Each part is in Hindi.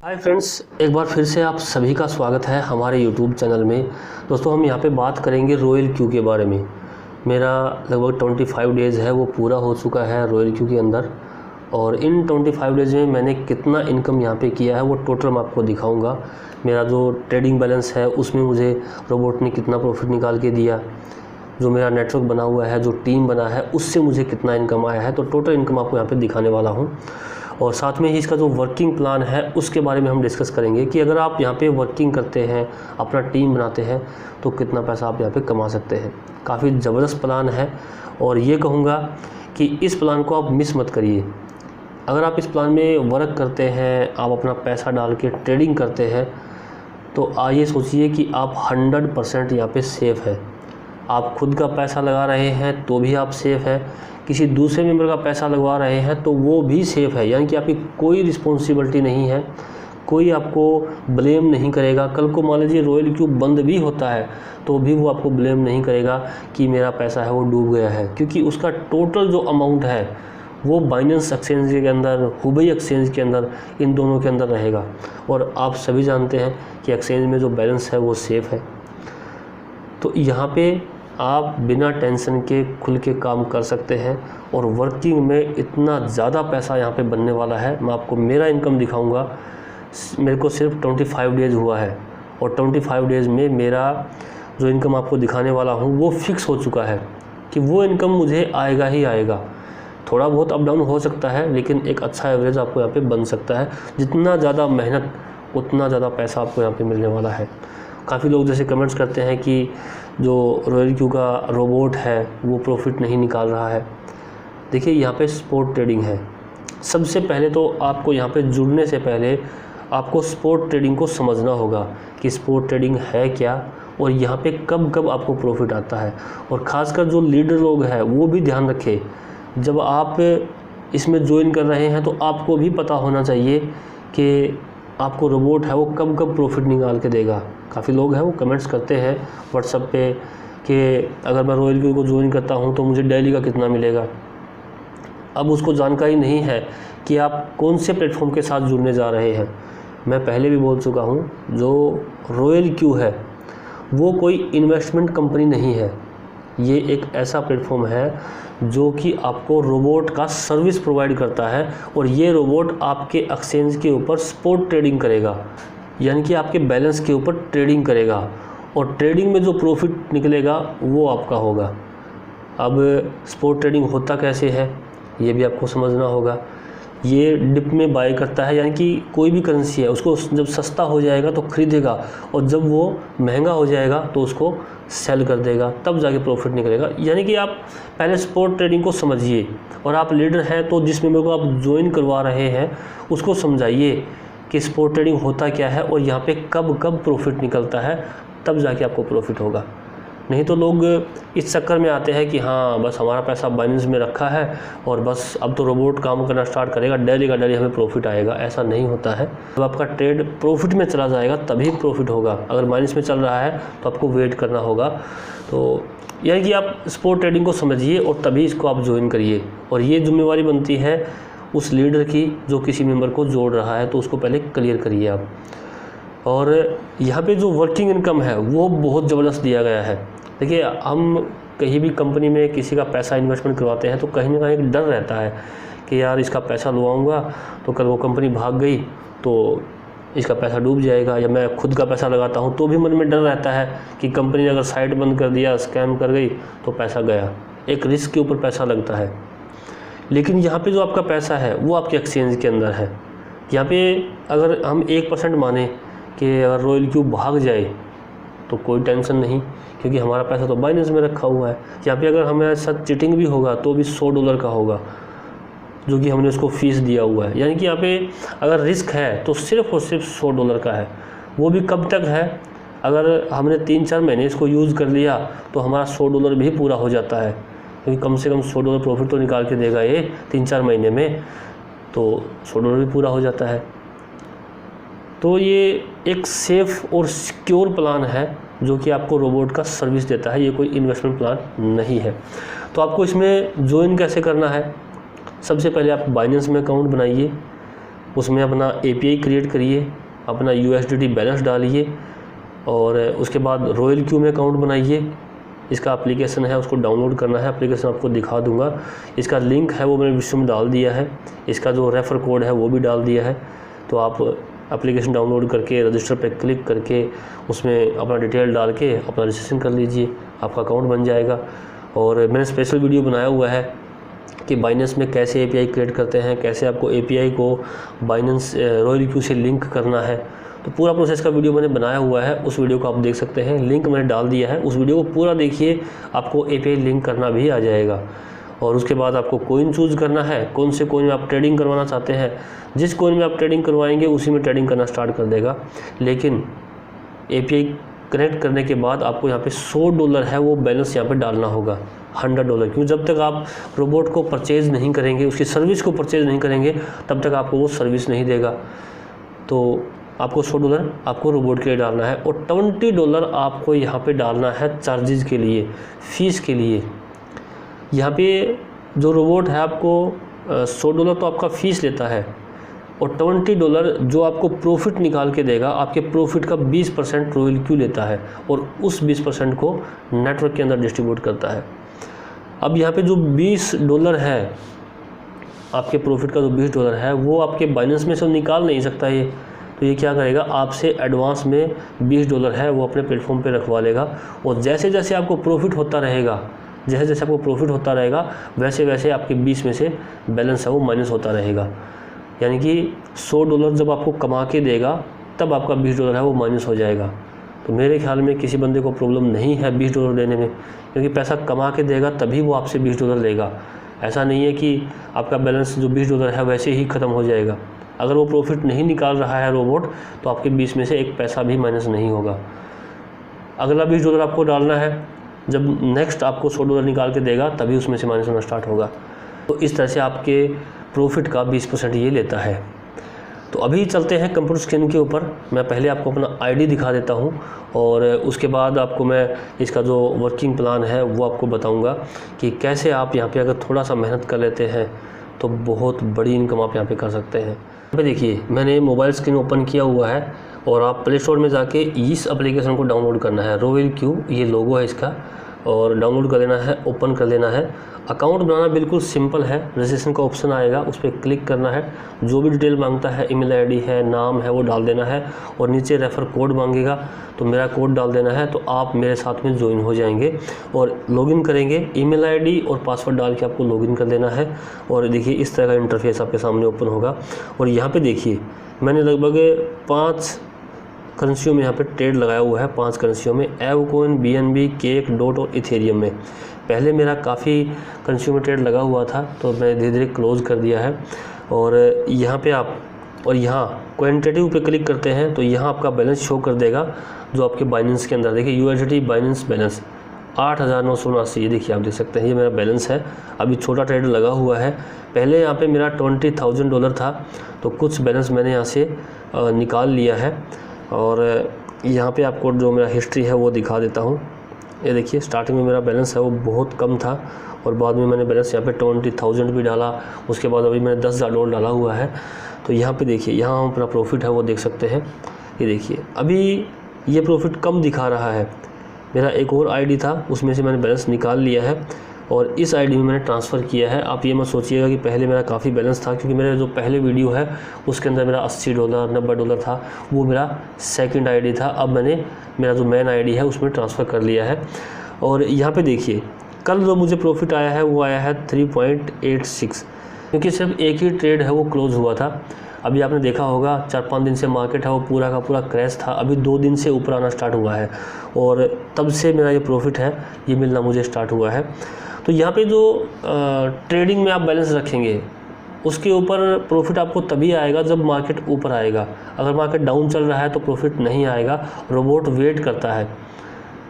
हाय फ्रेंड्स, एक बार फिर से आप सभी का स्वागत है हमारे यूट्यूब चैनल में। दोस्तों, हम यहाँ पे बात करेंगे रॉयल क्यू के बारे में। मेरा लगभग 25 डेज़ है वो पूरा हो चुका है रॉयल क्यू के अंदर, और इन 25 डेज़ में मैंने कितना इनकम यहाँ पे किया है वो टोटल मैं आपको दिखाऊंगा। मेरा जो ट्रेडिंग बैलेंस है उसमें मुझे रोबोट ने कितना प्रॉफिट निकाल के दिया, जो मेरा नेटवर्क बना हुआ है, जो टीम बना है, उससे मुझे कितना इनकम आया है। तो टोटल इनकम आपको यहाँ पर दिखाने वाला हूँ, और साथ में ही इसका जो वर्किंग प्लान है उसके बारे में हम डिस्कस करेंगे कि अगर आप यहाँ पे वर्किंग करते हैं, अपना टीम बनाते हैं, तो कितना पैसा आप यहाँ पे कमा सकते हैं। काफ़ी ज़बरदस्त प्लान है, और ये कहूँगा कि इस प्लान को आप मिस मत करिए। अगर आप इस प्लान में वर्क करते हैं, आप अपना पैसा डाल के ट्रेडिंग करते हैं, तो आइए सोचिए कि आप 100% यहाँ पर सेफ़ है। आप खुद का पैसा लगा रहे हैं तो भी आप सेफ़ है, किसी दूसरे मेंबर का पैसा लगवा रहे हैं तो वो भी सेफ़ है। यानी कि आपकी कोई रिस्पॉन्सिबिलिटी नहीं है, कोई आपको ब्लेम नहीं करेगा। कल को मान लीजिए रॉयल क्यू बंद भी होता है तो भी वो आपको ब्लेम नहीं करेगा कि मेरा पैसा है वो डूब गया है, क्योंकि उसका टोटल जो अमाउंट है वो बाइनेंस एक्सचेंज के अंदर, हुबई एक्सचेंज के अंदर, इन दोनों के अंदर रहेगा। और आप सभी जानते हैं कि एक्सचेंज में जो बैलेंस है वो सेफ़ है। तो यहाँ पे आप बिना टेंशन के खुल के काम कर सकते हैं, और वर्किंग में इतना ज़्यादा पैसा यहाँ पे बनने वाला है। मैं आपको मेरा इनकम दिखाऊंगा। मेरे को सिर्फ 25 डेज़ हुआ है, और 25 डेज़ में मेरा जो इनकम आपको दिखाने वाला हूँ वो फिक्स हो चुका है कि वो इनकम मुझे आएगा ही आएगा। थोड़ा बहुत अप डाउन हो सकता है, लेकिन एक अच्छा एवरेज आपको यहाँ पर बन सकता है। जितना ज़्यादा मेहनत उतना ज़्यादा पैसा आपको यहाँ पर मिलने वाला है। काफ़ी लोग जैसे कमेंट्स करते हैं कि जो रॉयल क्यू का रोबोट है वो प्रॉफिट नहीं निकाल रहा है। देखिए, यहाँ पे स्पॉट ट्रेडिंग है। सबसे पहले तो आपको यहाँ पे जुड़ने से पहले आपको स्पॉट ट्रेडिंग को समझना होगा कि स्पॉट ट्रेडिंग है क्या, और यहाँ पे कब कब आपको प्रॉफिट आता है। और ख़ासकर जो लीडर लोग हैं वो भी ध्यान रखें, जब आप इसमें ज्वाइन कर रहे हैं तो आपको भी पता होना चाहिए कि आपको रोबोट है वो कब कब प्रॉफिट निकाल के देगा। काफ़ी लोग हैं वो कमेंट्स करते हैं व्हाट्सएप पे कि अगर मैं रॉयल क्यू को ज्वाइन करता हूं तो मुझे डेली का कितना मिलेगा। अब उसको जानकारी नहीं है कि आप कौन से प्लेटफॉर्म के साथ जुड़ने जा रहे हैं। मैं पहले भी बोल चुका हूं, जो रॉयल क्यू है वो कोई इन्वेस्टमेंट कंपनी नहीं है। ये एक ऐसा प्लेटफॉर्म है जो कि आपको रोबोट का सर्विस प्रोवाइड करता है, और ये रोबोट आपके एक्सचेंज के ऊपर स्पॉट ट्रेडिंग करेगा, यानी कि आपके बैलेंस के ऊपर ट्रेडिंग करेगा, और ट्रेडिंग में जो प्रॉफिट निकलेगा वो आपका होगा। अब स्पॉट ट्रेडिंग होता कैसे है ये भी आपको समझना होगा। ये डिप में बाय करता है, यानी कि कोई भी करेंसी है उसको जब सस्ता हो जाएगा तो ख़रीदेगा, और जब वो महंगा हो जाएगा तो उसको सेल कर देगा, तब जाके प्रॉफिट निकलेगा। यानी कि आप पहले स्पॉट ट्रेडिंग को समझिए, और आप लीडर हैं तो जिस मेंबर को आप ज्वाइन करवा रहे हैं उसको समझाइए कि स्पॉट ट्रेडिंग होता क्या है, और यहाँ पे कब कब प्रॉफिट निकलता है, तब जाके आपको प्रॉफिट होगा। नहीं तो लोग इस चक्कर में आते हैं कि हाँ बस हमारा पैसा बाइनेंस में रखा है और बस अब तो रोबोट काम करना स्टार्ट करेगा, डेली का डेली हमें प्रॉफिट आएगा। ऐसा नहीं होता है। जब आपका ट्रेड प्रॉफिट में चला जाएगा तभी प्रॉफिट होगा। अगर माइनस में चल रहा है तो आपको वेट करना होगा। तो यानी कि आप स्पॉट ट्रेडिंग को समझिए और तभी इसको आप ज्वाइन करिए, और ये जिम्मेवारी बनती है उस लीडर की जो किसी मेंबर को जोड़ रहा है, तो उसको पहले क्लियर करिए आप। और यहाँ पे जो वर्किंग इनकम है वो बहुत ज़बरदस्त दिया गया है। देखिए, हम कहीं भी कंपनी में किसी का पैसा इन्वेस्टमेंट करवाते हैं तो कहीं ना कहीं एक डर रहता है कि यार इसका पैसा लुआऊँगा तो कल वो कंपनी भाग गई तो इसका पैसा डूब जाएगा, या मैं खुद का पैसा लगाता हूँ तो भी मन में डर रहता है कि कंपनी ने अगर साइट बंद कर दिया, स्कैम कर गई तो पैसा गया। एक रिस्क के ऊपर पैसा लगता है। लेकिन यहाँ पे जो आपका पैसा है वो आपके एक्सचेंज के अंदर है। यहाँ पे अगर हम 1% माने कि अगर रॉयल क्यू भाग जाए तो कोई टेंशन नहीं, क्योंकि हमारा पैसा तो बाइनेंस में रखा हुआ है। यहाँ पे अगर हमारे साथ चीटिंग भी होगा तो भी $100 का होगा, जो कि हमने उसको फीस दिया हुआ है। यानी कि यहाँ पे अगर रिस्क है तो सिर्फ और सिर्फ $100 का है। वो भी कब तक है, अगर हमने 3-4 महीने इसको यूज़ कर लिया तो हमारा $100 भी पूरा हो जाता है, क्योंकि कम से कम $100 प्रॉफिट तो निकाल के देगा ये 3-4 महीने में, तो $100 भी पूरा हो जाता है। तो ये एक सेफ़ और सिक्योर प्लान है जो कि आपको रोबोट का सर्विस देता है। ये कोई इन्वेस्टमेंट प्लान नहीं है। तो आपको इसमें ज्वाइन कैसे करना है, सबसे पहले आप बाइनेंस में अकाउंट बनाइए। उसमें अपना API क्रिएट करिए, अपना USDT बैलेंस डालिए और उसके बाद रॉयल क्यू में अकाउंट बनाइए। इसका एप्लीकेशन है, उसको डाउनलोड करना है। एप्लीकेशन आपको दिखा दूंगा, इसका लिंक है वो मैंने विश्व में डाल दिया है, इसका जो रेफ़र कोड है वो भी डाल दिया है। तो आप एप्लीकेशन डाउनलोड करके रजिस्टर पे क्लिक करके उसमें अपना डिटेल डाल के अपना रजिस्ट्रेशन कर लीजिए, आपका अकाउंट बन जाएगा। और मैंने स्पेशल वीडियो बनाया हुआ है कि बाइनेंस में कैसे API क्रिएट करते हैं, कैसे आपको API को बाइनेंस रॉयल क्यू से लिंक करना है। तो पूरा प्रोसेस का वीडियो मैंने बनाया हुआ है, उस वीडियो को आप देख सकते हैं, लिंक मैंने डाल दिया है। उस वीडियो को पूरा देखिए, आपको API लिंक करना भी आ जाएगा। और उसके बाद आपको कोइन चूज़ करना है, कौन से कोइन में आप ट्रेडिंग करवाना चाहते हैं। जिस कोइन में आप ट्रेडिंग करवाएंगे उसी में ट्रेडिंग करना स्टार्ट कर देगा। लेकिन API कनेक्ट करने के बाद आपको यहाँ पे $100 है वो बैलेंस यहाँ पे डालना होगा, $100, क्योंकि जब तक आप रोबोट को परचेज़ नहीं करेंगे, उसकी सर्विस को परचेज़ नहीं करेंगे, तब तक आपको वो सर्विस नहीं देगा। तो आपको $100 आपको रोबोट के लिए डालना है और $20 आपको यहाँ पे डालना है चार्जेज़ के लिए, फ़ीस के लिए। यहाँ पे जो रोबोट है आपको $100 तो आपका फ़ीस लेता है और $20 जो आपको प्रॉफिट निकाल के देगा, आपके प्रॉफिट का 20% रॉयल क्यू लेता है और उस 20% को नेटवर्क के अंदर डिस्ट्रीब्यूट करता है। अब यहाँ पे जो $20 है, आपके प्रॉफिट का जो $20 है वो आपके बाइनेंस में से निकाल नहीं सकता ये। तो ये क्या करेगा, आपसे एडवांस में $20 है वो अपने प्लेटफॉर्म पे रखवा लेगा और जैसे जैसे आपको प्रॉफिट होता रहेगा, जैसे जैसे आपको प्रॉफिट होता रहेगा, वैसे वैसे आपके 20 में से बैलेंस है वो माइनस होता रहेगा। यानी कि $100 जब आपको कमा के देगा तब आपका $20 है वो माइनस हो जाएगा। तो मेरे ख्याल में किसी बंदे को प्रॉब्लम नहीं है $20 देने में, क्योंकि पैसा कमा के देगा तभी वो आपसे $20 लेगा। ऐसा नहीं है कि आपका बैलेंस जो $20 है वैसे ही ख़त्म हो जाएगा। अगर वो प्रॉफिट नहीं निकाल रहा है रोबोट, तो आपके 20 में से एक पैसा भी माइनस नहीं होगा। अगला $20 आपको डालना है, जब नेक्स्ट आपको $100 निकाल के देगा तभी उसमें से माइनस होना स्टार्ट होगा। तो इस तरह से आपके प्रॉफिट का 20% ये लेता है। तो अभी चलते हैं कंप्यूटर स्क्रीन के ऊपर। मैं पहले आपको अपना आईडी दिखा देता हूं और उसके बाद आपको मैं इसका जो वर्किंग प्लान है वो आपको बताऊंगा कि कैसे आप यहां पे अगर थोड़ा सा मेहनत कर लेते हैं तो बहुत बड़ी इनकम आप यहां पे कर सकते हैं। यहाँ पे देखिए, मैंने मोबाइल स्क्रीन ओपन किया हुआ है और आप प्ले स्टोर में जाके इस एप्लीकेशन को डाउनलोड करना है। रॉयल क्यू ये लोगो है इसका, और डाउनलोड कर लेना है, ओपन कर लेना है। अकाउंट बनाना बिल्कुल सिंपल है। रजिस्ट्रेशन का ऑप्शन आएगा, उस पर क्लिक करना है। जो भी डिटेल मांगता है, ईमेल आईडी है, नाम है, वो डाल देना है और नीचे रेफ़र कोड मांगेगा तो मेरा कोड डाल देना है। तो आप मेरे साथ में ज्वाइन हो जाएंगे और लॉगिन करेंगे। ईमेल आईडी और पासवर्ड डाल के आपको लॉगिन कर देना है और देखिए इस तरह का इंटरफेस आपके सामने ओपन होगा। और यहाँ पे देखिए मैंने लगभग 5 करेंसियों में यहाँ पे ट्रेड लगाया हुआ है। 5 करेंसियों में एवकॉइन, BNB, केक, डॉट और इथेरियम में। पहले मेरा काफ़ी करेंसियों में ट्रेड लगा हुआ था तो मैं धीरे धीरे क्लोज़ कर दिया है। और यहाँ पे आप और यहाँ क्वांटिटेटिव पे क्लिक करते हैं तो यहाँ आपका बैलेंस शो कर देगा जो आपके बाइनेंस के अंदर। देखिए USDT बाइनेंस बैलेंस 8,979, ये देखिए आप देख सकते हैं, ये मेरा बैलेंस है। अभी छोटा ट्रेड लगा हुआ है। पहले यहाँ पे मेरा $20,000 था तो कुछ बैलेंस मैंने यहाँ से निकाल लिया है। और यहाँ पे आपको जो मेरा हिस्ट्री है वो दिखा देता हूँ। ये देखिए स्टार्टिंग में मेरा बैलेंस है वो बहुत कम था और बाद में मैंने बैलेंस यहाँ पे 20,000 भी डाला। उसके बाद अभी मैंने $10,000 डाला हुआ है। तो यहाँ पे देखिए, यहाँ अपना प्रॉफिट है वो देख सकते हैं। ये देखिए अभी ये प्रॉफिट कम दिखा रहा है। मेरा एक और आईडी था, उसमें से मैंने बैलेंस निकाल लिया है और इस आईडी में मैंने ट्रांसफ़र किया है। आप ये मत सोचिएगा कि पहले मेरा काफ़ी बैलेंस था, क्योंकि मेरा जो पहले वीडियो है उसके अंदर मेरा $80, $90 था, वो मेरा सेकंड आईडी था। अब मैंने मेरा जो मेन आईडी है उसमें ट्रांसफ़र कर लिया है। और यहाँ पे देखिए कल जो मुझे प्रॉफिट आया है वो आया है 3.86, क्योंकि सिर्फ एक ही ट्रेड है वो क्लोज़ हुआ था। अभी आपने देखा होगा 4-5 दिन से मार्केट है वो पूरा का पूरा क्रैश था। अभी 2 दिन से ऊपर आना स्टार्ट हुआ है और तब से मेरा ये प्रॉफिट है ये मिलना मुझे स्टार्ट हुआ है। तो यहाँ पे जो ट्रेडिंग में आप बैलेंस रखेंगे उसके ऊपर प्रॉफिट आपको तभी आएगा जब मार्केट ऊपर आएगा। अगर मार्केट डाउन चल रहा है तो प्रॉफिट नहीं आएगा। रोबोट वेट करता है,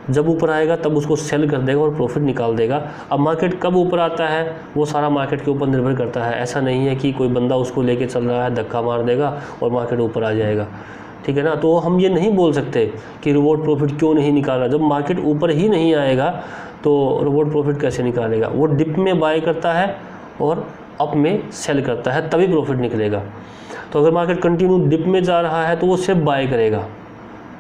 जब ऊपर आएगा तब उसको सेल कर देगा और प्रॉफिट निकाल देगा। अब मार्केट कब ऊपर आता है वो सारा मार्केट के ऊपर निर्भर करता है। ऐसा नहीं है कि कोई बंदा उसको लेके चल रहा है, धक्का मार देगा और मार्केट ऊपर आ जाएगा, ठीक है ना। तो हम ये नहीं बोल सकते कि रोबोट प्रॉफिट क्यों नहीं निकाल रहा। जब मार्केट ऊपर ही नहीं आएगा तो रोबोट प्रॉफिट कैसे निकालेगा। वो डिप में बाय करता है और अप में सेल करता है, तभी प्रॉफिट निकलेगा। तो अगर मार्केट कंटिन्यू डिप में जा रहा है तो वो सिर्फ बाय करेगा,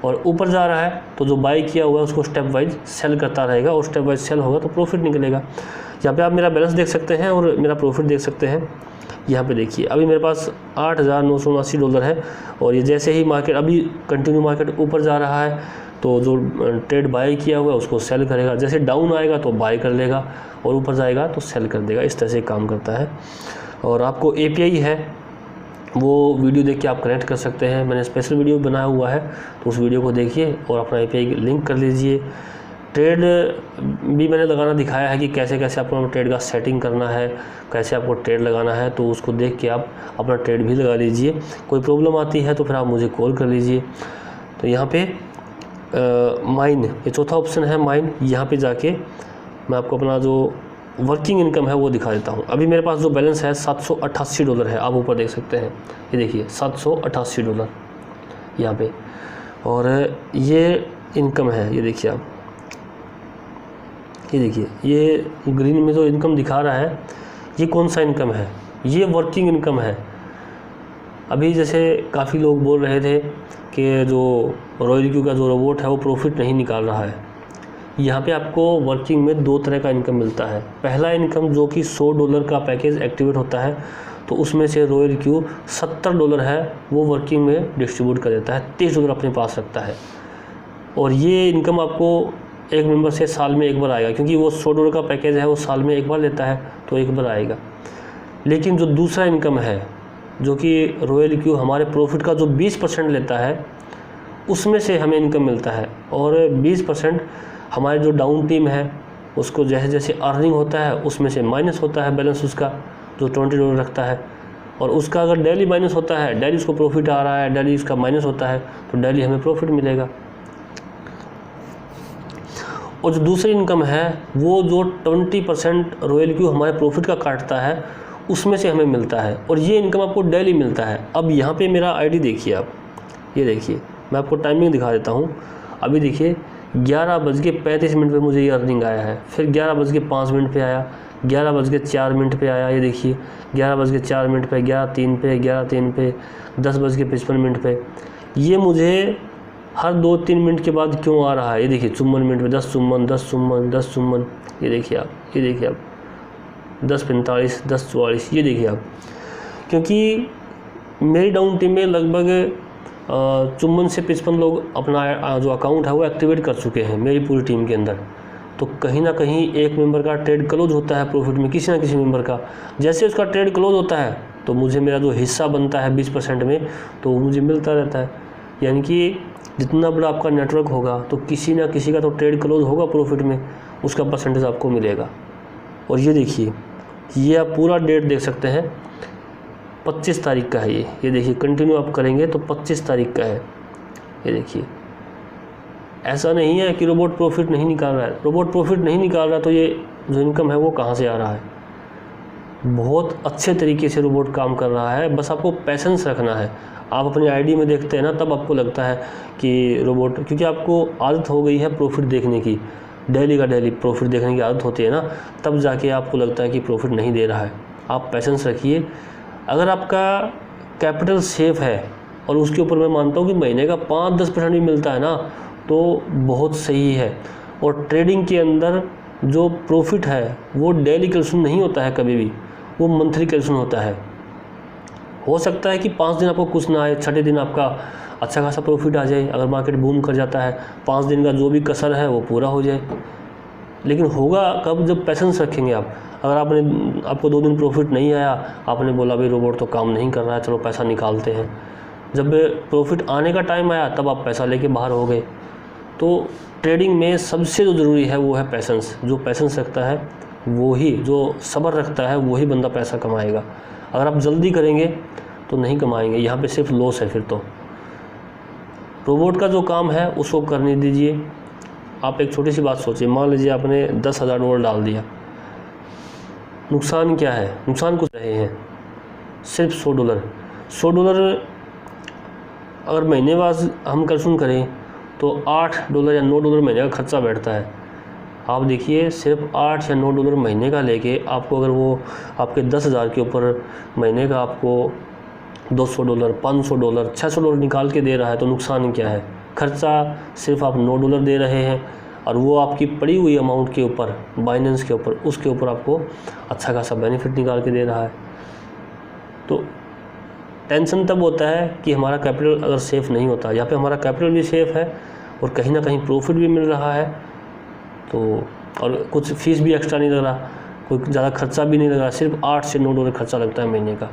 और ऊपर जा रहा है तो जो बाय किया हुआ है उसको स्टेप वाइज सेल करता रहेगा, और स्टेप वाइज सेल होगा तो प्रॉफिट निकलेगा। यहाँ पे आप मेरा बैलेंस देख सकते हैं और मेरा प्रॉफिट देख सकते हैं। यहाँ पे देखिए अभी मेरे पास $8,979 है, और ये जैसे ही मार्केट अभी कंटिन्यू मार्केट ऊपर जा रहा है तो जो ट्रेड बाय किया हुआ है उसको सेल करेगा, जैसे डाउन आएगा तो बाय कर लेगा और ऊपर जाएगा तो सेल कर देगा। इस तरह से काम करता है। और आपको API है वो वीडियो देख के आप कनेक्ट कर सकते हैं, मैंने स्पेशल वीडियो बनाया हुआ है, तो उस वीडियो को देखिए और अपना API लिंक कर लीजिए। ट्रेड भी मैंने लगाना दिखाया है कि कैसे कैसे आपको ट्रेड का सेटिंग करना है, कैसे आपको ट्रेड लगाना है, तो उसको देख के आप अपना ट्रेड भी लगा लीजिए। कोई प्रॉब्लम आती है तो फिर आप मुझे कॉल कर लीजिए। तो यहाँ पे माइन, ये चौथा ऑप्शन है माइन, यहाँ पे जाके मैं आपको अपना जो वर्किंग इनकम है वो दिखा देता हूँ। अभी मेरे पास जो बैलेंस है $788 है, आप ऊपर देख सकते हैं, ये देखिए $788 यहाँ पे, और ये इनकम है, ये देखिए आप, ये देखिए ये ग्रीन में जो इनकम दिखा रहा है ये कौन सा इनकम है, ये वर्किंग इनकम है। अभी जैसे काफ़ी लोग बोल रहे थे कि जो रॉयल क्यू का जो रोबोट है वो प्रॉफिट नहीं निकाल रहा है। यहाँ पे आपको वर्किंग में 2 तरह का इनकम मिलता है। पहला इनकम जो कि $100 का पैकेज एक्टिवेट होता है तो उसमें से रॉयल क्यू $70 है वो वर्किंग में डिस्ट्रीब्यूट कर देता है, $30 अपने पास रखता है। और ये इनकम आपको एक मेंबर से साल में एक बार आएगा, क्योंकि वो $100 का पैकेज है वो साल में एक बार लेता है तो एक बार आएगा। लेकिन जो दूसरा इनकम है जो कि रॉयल क्यू हमारे प्रॉफिट का जो 20% लेता है उसमें से हमें इनकम मिलता है, और 20% हमारे जो डाउन टीम है उसको जैसे जैसे अर्निंग होता है उसमें से माइनस होता है बैलेंस उसका जो $20 रखता है, और उसका अगर डेली माइनस होता है, डेली उसको प्रॉफिट आ रहा है, डेली उसका माइनस होता है तो डेली हमें प्रॉफिट मिलेगा। और जो दूसरी इनकम है वो जो 20% रॉयल क्यू हमारे प्रॉफिट का काटता है उसमें से हमें मिलता है, और ये इनकम आपको डेली मिलता है। अब यहाँ पे मेरा आईडी देखिए आप, ये देखिए मैं आपको टाइमिंग दिखा देता हूँ। अभी देखिए 11:35 पे मुझे ये अर्निंग आया है, फिर 11:05 पे आया, 11:04 पे आया, ये देखिए 11:04 पे, 11:03 पे, 11:03 पे, 10:55 पे। ये मुझे हर 2-3 मिनट के बाद क्यों आ रहा है, ये देखिए 54 मिनट पे 10 चुम्बन, 10 चुम्बन, 10 चुम्बन, ये देखिए आप, ये देखिए आप 10:45, 10:44, ये देखिए आप। क्योंकि मेरी डाउन टीम में लगभग 54 से 55 लोग अपना जो अकाउंट है वो एक्टिवेट कर चुके हैं मेरी पूरी टीम के अंदर। तो कहीं ना कहीं एक मेंबर का ट्रेड क्लोज होता है प्रॉफिट में, किसी ना किसी मेंबर का। जैसे उसका ट्रेड क्लोज होता है तो मुझे मेरा जो हिस्सा बनता है 20% में तो वो मुझे मिलता रहता है। यानी कि जितना बड़ा आपका नेटवर्क होगा तो किसी ना किसी का तो ट्रेड क्लोज होगा प्रॉफिट में, उसका परसेंटेज आपको मिलेगा। और ये देखिए, ये आप पूरा डेट देख सकते हैं, 25 तारीख का है ये देखिए, कंटिन्यू आप करेंगे तो 25 तारीख का है। ये देखिए, ऐसा नहीं है कि रोबोट प्रॉफिट नहीं निकाल रहा है। रोबोट प्रॉफिट नहीं निकाल रहा तो ये जो इनकम है वो कहाँ से आ रहा है। बहुत अच्छे तरीके से रोबोट काम कर रहा है, बस आपको पैसेंस रखना है। आप अपनी आईडी में देखते हैं ना, तब आपको लगता है कि रोबोट, क्योंकि आपको आदत हो गई है प्रॉफिट देखने की, डेली का डेली प्रॉफिट देखने की आदत होती है ना, तब जाके आपको लगता है कि प्रॉफिट नहीं दे रहा है। आप पैसेंस रखिए। अगर आपका कैपिटल सेफ है और उसके ऊपर मैं मानता हूँ कि महीने का 5-10% भी मिलता है ना, तो बहुत सही है। और ट्रेडिंग के अंदर जो प्रॉफिट है वो डेली कैलकुलेशन नहीं होता है कभी भी, वो मंथली कैलकुलेशन होता है। हो सकता है कि 5 दिन आपको कुछ ना आए, छठे दिन आपका अच्छा खासा प्रॉफिट आ जाए। अगर मार्केट बूम कर जाता है, 5 दिन का जो भी कसर है वो पूरा हो जाए। लेकिन होगा कब, जब पैसेंस रखेंगे आप। अगर आपको 2 दिन प्रॉफिट नहीं आया, आपने बोला भाई रोबोट तो काम नहीं कर रहा है, चलो पैसा निकालते हैं। जब प्रॉफिट आने का टाइम आया तब आप पैसा लेके बाहर हो गए। तो ट्रेडिंग में सबसे जो ज़रूरी है वो है पैसेंस। जो पैसेंस रखता है वही, जो सब्र रखता है वही बंदा पैसा कमाएगा। अगर आप जल्दी करेंगे तो नहीं कमाएंगे, यहाँ पे सिर्फ लॉस है। फिर तो रोबोट का जो काम है उसको करने दीजिए। आप एक छोटी सी बात सोचिए, मान लीजिए आपने $10,000 डाल दिया, नुकसान क्या है? नुकसान कुछ रहे हैं, सिर्फ $100 अगर महीने बाद हम कैलकुलेशन करें तो $8 या $9 महीने का खर्चा बैठता है। आप देखिए, सिर्फ $8 या $9 महीने का लेके आपको, अगर वो आपके 10,000 के ऊपर महीने का आपको $200, $500, $600 निकाल के दे रहा है, तो नुकसान क्या है? खर्चा सिर्फ आप $9 दे रहे हैं और वो आपकी पड़ी हुई अमाउंट के ऊपर, बाइनेंस के ऊपर, उसके ऊपर आपको अच्छा खासा बेनिफिट निकाल के दे रहा है। तो टेंशन तब होता है कि हमारा कैपिटल अगर सेफ़ नहीं होता। यहाँ पे हमारा कैपिटल भी सेफ़ है और कहीं ना कहीं प्रॉफिट भी मिल रहा है, तो और कुछ फीस भी एक्स्ट्रा नहीं लग रहा, कोई ज़्यादा खर्चा भी नहीं लग रहा, सिर्फ $8 से $9 खर्चा लगता है महीने का।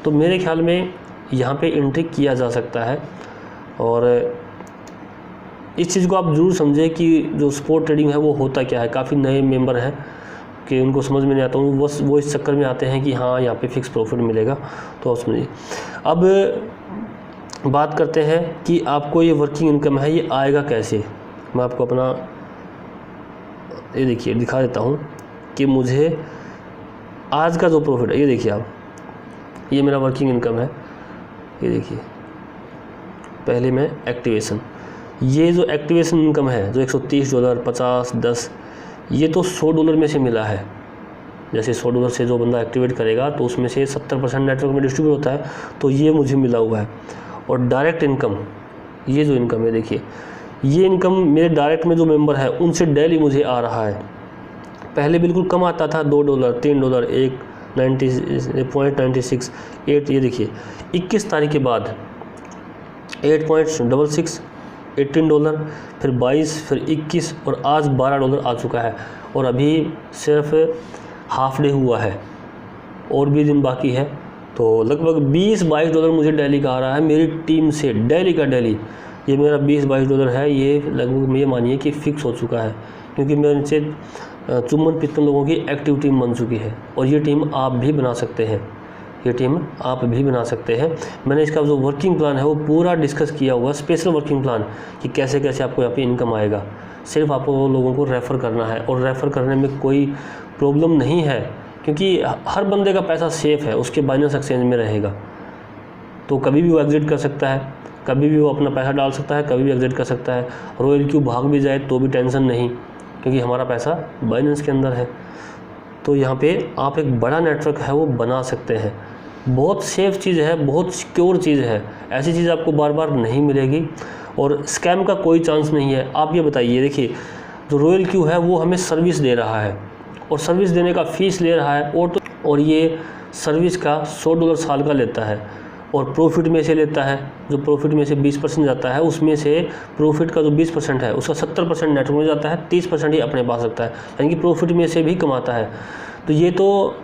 तो मेरे ख्याल में यहाँ पे एंट्री किया जा सकता है। और इस चीज़ को आप ज़रूर समझें कि जो स्पॉट ट्रेडिंग है वो होता क्या है। काफ़ी नए मेंबर हैं कि उनको समझ में नहीं आता, वो इस चक्कर में आते हैं कि हाँ यहाँ पे फिक्स प्रॉफिट मिलेगा, तो आप समझिए। अब बात करते हैं कि आपको ये वर्किंग इनकम है ये आएगा कैसे। मैं आपको अपना ये देखिए दिखा देता हूँ कि मुझे आज का जो प्रॉफिट है, ये देखिए आप, ये मेरा वर्किंग इनकम है। ये देखिए, पहले मैं एक्टिवेशन, ये जो एक्टिवेशन इनकम है जो $130, 50, 10, ये तो $100 में से मिला है। जैसे $100 से जो बंदा एक्टिवेट करेगा तो उसमें से 70% नेटवर्क में डिस्ट्रीब्यूट होता है, तो ये मुझे मिला हुआ है। और डायरेक्ट इनकम, ये जो इनकम है देखिए, ये इनकम मेरे डायरेक्ट में जो मेंबर है उनसे डेली मुझे आ रहा है। पहले बिल्कुल कम आता था, $2, $3, 1.96, 8, ये देखिए 21 तारीख के बाद 8.66, $18, फिर 22, फिर 21 और आज $12 आ चुका है। और अभी सिर्फ हाफ डे हुआ है और भी दिन बाकी है, तो लगभग $20-22 मुझे डेली का आ रहा है मेरी टीम से, डेली का डेली। ये मेरा $20-22 है, ये लगभग ये मानिए कि फ़िक्स हो चुका है, क्योंकि मेरे नीचे चुम्बन पित्तन लोगों की एक्टिव टीम बन चुकी है। और ये टीम आप भी बना सकते हैं, ये टीम आप भी बना सकते हैं। मैंने इसका जो वर्किंग प्लान है वो पूरा डिस्कस किया हुआ, स्पेशल वर्किंग प्लान, कि कैसे कैसे आपको यहाँ पे इनकम आएगा। सिर्फ आपको लोगों को रेफ़र करना है, और रेफ़र करने में कोई प्रॉब्लम नहीं है, क्योंकि हर बंदे का पैसा सेफ़ है, उसके बाइनेंस एक्सचेंज में रहेगा। तो कभी भी वो एग्जिट कर सकता है, कभी भी वो अपना पैसा डाल सकता है, कभी भी एग्जिट कर सकता है। रॉयल क्यू भाग भी जाए तो भी टेंशन नहीं, क्योंकि हमारा पैसा बाइनेंस के अंदर है। तो यहाँ पे आप एक बड़ा नेटवर्क है वो बना सकते हैं। बहुत सेफ़ चीज़ है, बहुत सिक्योर चीज़ है, ऐसी चीज़ आपको बार बार नहीं मिलेगी, और स्कैम का कोई चांस नहीं है। आप ये बताइए, देखिए जो रॉयल क्यू है वो हमें सर्विस दे रहा है, और सर्विस देने का फ़ीस ले रहा है, और ये सर्विस का $100 साल का लेता है, और प्रॉफिट में से लेता है। जो प्रॉफिट में से 20% जाता है, उसमें से प्रॉफिट का जो 20% है उसका 70% नेटवर्क में जाता है, 30% ही अपने पास रखता है, यानी कि प्रॉफिट में से भी कमाता है। तो ये तो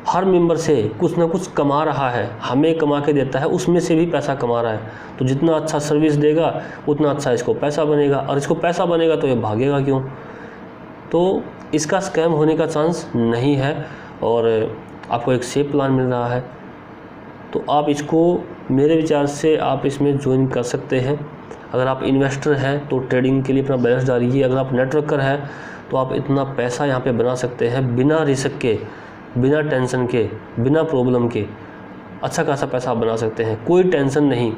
हर मेंबर से कुछ ना कुछ कमा रहा है, हमें कमा के देता है, उसमें से भी पैसा कमा रहा है। तो जितना अच्छा सर्विस देगा उतना अच्छा इसको पैसा बनेगा, और इसको पैसा बनेगा तो ये भागेगा क्यों। तो इसका स्कैम होने का चांस नहीं है, और आपको एक सेफ प्लान मिल रहा है। तो आप इसको, मेरे विचार से आप इसमें ज्वाइन कर सकते हैं। अगर आप इन्वेस्टर हैं तो ट्रेडिंग के लिए अपना बैलेंस डालिए। अगर आप नेटवर्कर हैं तो आप इतना पैसा यहाँ पे बना सकते हैं बिना रिस्क के, बिना टेंशन के, बिना प्रॉब्लम के। अच्छा खासा पैसा आप बना सकते हैं, कोई टेंशन नहीं,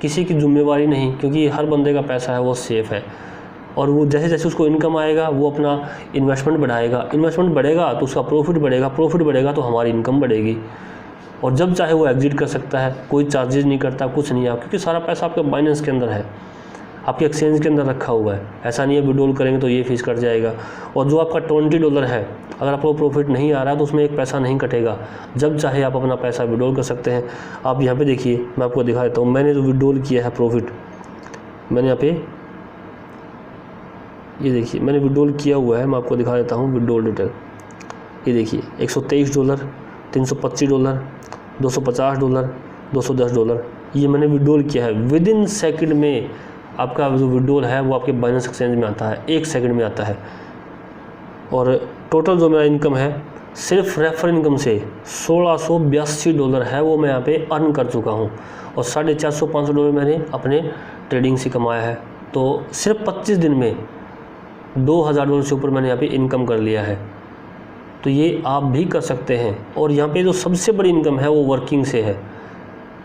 किसी की जिम्मेवारी नहीं, क्योंकि हर बंदे का पैसा है वो सेफ़ है। और वो जैसे जैसे उसको इनकम आएगा वो अपना इन्वेस्टमेंट बढ़ाएगा, इन्वेस्टमेंट बढ़ेगा तो उसका प्रॉफिट बढ़ेगा, प्रॉफिट बढ़ेगा तो हमारी इनकम बढ़ेगी। और जब चाहे वो एग्जिट कर सकता है, कोई चार्जेज नहीं करता, कुछ नहीं है, क्योंकि सारा पैसा आपके बाइनेंस के अंदर है, आपके एक्सचेंज के अंदर रखा हुआ है। ऐसा नहीं है विड्रॉल करेंगे तो ये फीस कट जाएगा। और जो आपका $20 है, अगर आपको प्रॉफिट नहीं आ रहा है तो उसमें एक पैसा नहीं कटेगा, जब चाहे आप अपना पैसा विड्रॉल कर सकते हैं। आप यहाँ पे देखिए, मैं आपको दिखा देता हूँ, मैंने जो विड्रॉल किया है प्रॉफिट, मैंने यहाँ पे ये देखिए मैंने विड्रॉल किया हुआ है, मैं आपको दिखा देता हूँ विड्रॉल डिटेल। ये देखिए $123, $325, $250, $210, ये मैंने विड्रॉल किया है। विद इन सेकेंड में आपका जो विड्रॉल है वो आपके बाइनेंस एक्सचेंज में आता है, 1 सेकंड में आता है। और टोटल जो मेरा इनकम है सिर्फ रेफर इनकम से $1682 है, वो मैं यहाँ पे अर्न कर चुका हूँ। और $450-500 मैंने अपने ट्रेडिंग से कमाया है। तो सिर्फ 25 दिन में $2000 से ऊपर मैंने यहाँ पे इनकम कर लिया है। तो ये आप भी कर सकते हैं। और यहाँ पे जो सबसे बड़ी इनकम है वो वर्किंग से है,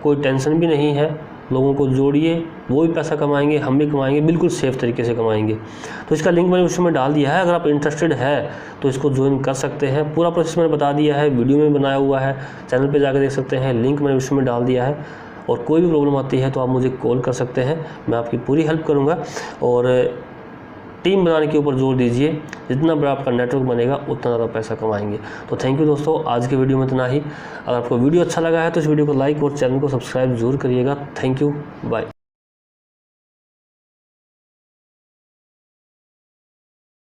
कोई टेंशन भी नहीं है। लोगों को जोड़िए, वो भी पैसा कमाएंगे, हम भी कमाएंगे, बिल्कुल सेफ़ तरीके से कमाएंगे। तो इसका लिंक मैंने उसमें डाल दिया है, अगर आप इंटरेस्टेड है तो इसको ज्वाइन कर सकते हैं। पूरा प्रोसेस मैंने बता दिया है, वीडियो में बनाया हुआ है, चैनल पे जाकर देख सकते हैं, लिंक मैंने उसमें डाल दिया है। और कोई भी प्रॉब्लम आती है तो आप मुझे कॉल कर सकते हैं, मैं आपकी पूरी हेल्प करूँगा। और टीम बनाने के ऊपर जोर दीजिए, जितना बड़ा आपका नेटवर्क बनेगा उतना ज़्यादा पैसा कमाएंगे। तो थैंक यू दोस्तों, आज के वीडियो में इतना ही। अगर आपको वीडियो अच्छा लगा है तो इस वीडियो को लाइक और चैनल को सब्सक्राइब जरूर करिएगा। Thank you, bye.